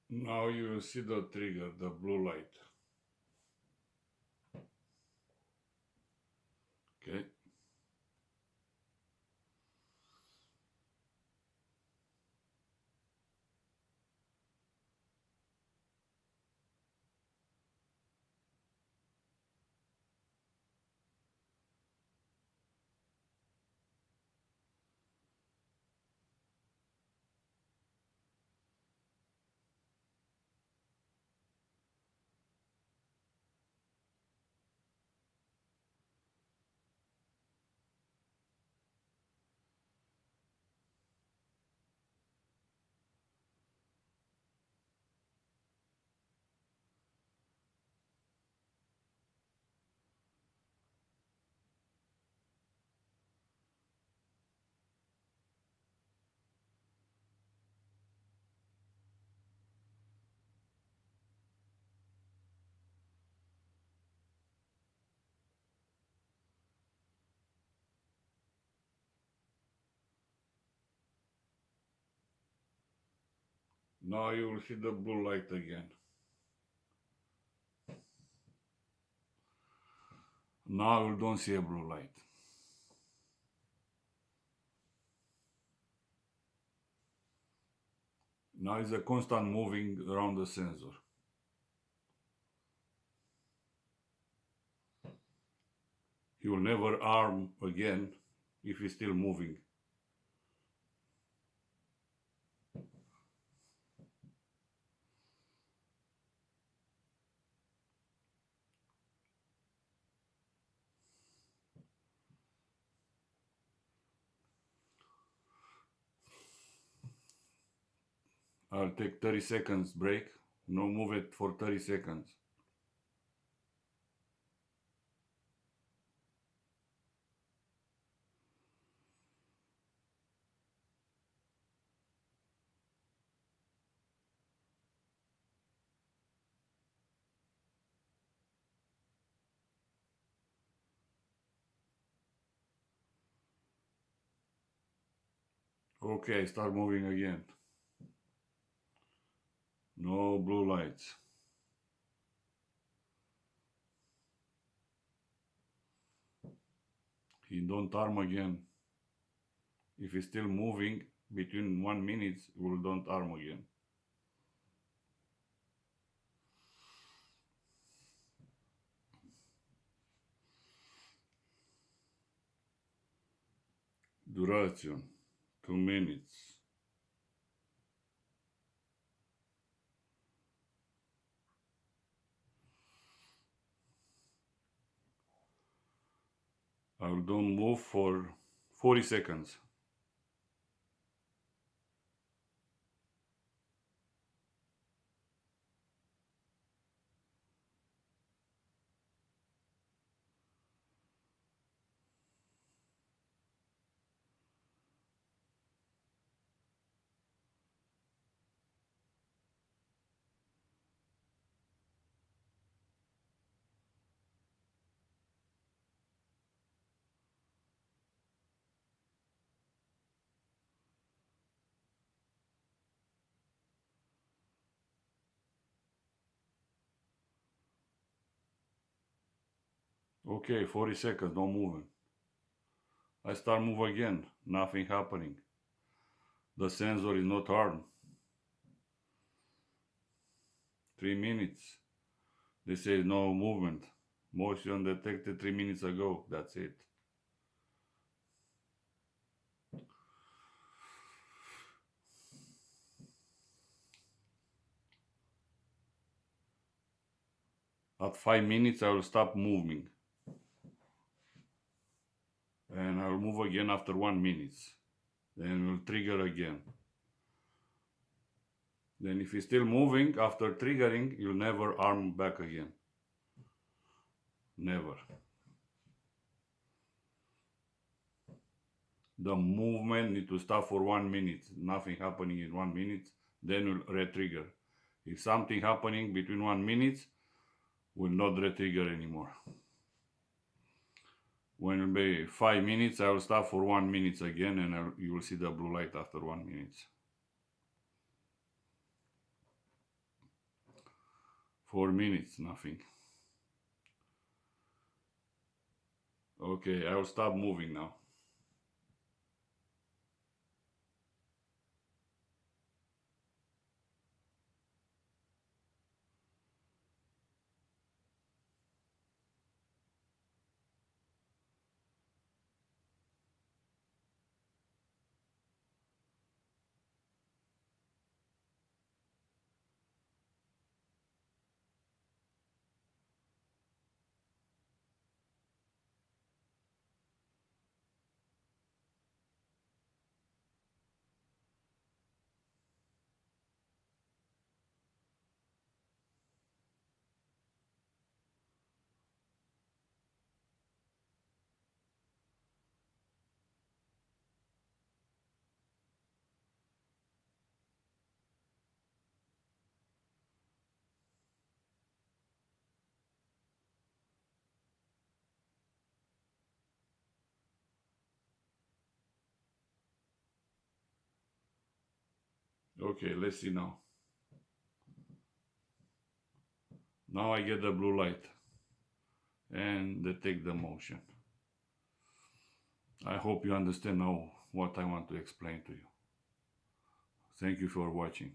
Now you will see the trigger, the blue light. Okay. Now you will see the blue light again. Now you don't see a blue light. Now it's a constant moving around the sensor. He will never arm again if he's still moving. I'll take 30 seconds break. No, move it for 30 seconds. Okay, start moving again. No blue lights. He don't arm again. If he's still moving between 1 minute, he will don't arm again. Duration 2 minutes. I will don't move for 40 seconds. Okay, 40 seconds, no moving. I start move again, nothing happening. The sensor is not armed. 3 minutes. They say no movement. Motion detected 3 minutes ago. That's it. At 5 minutes I will stop moving. And I will move again after 1 minute. Then we'll trigger again. Then if he's still moving after triggering, you'll never arm back again. Never. The movement need to stop for 1 minute. Nothing happening in 1 minute. Then we'll retrigger. If something happening between 1 minute, we'll not retrigger anymore. When it will be 5 minutes, I will stop for 1 minute again, and you will see the blue light after 1 minute. 4 minutes, nothing. Okay, I will stop moving now. Okay, let's see now. Now I get the blue light and detect the motion. I hope you understand now what I want to explain to you. Thank you for watching.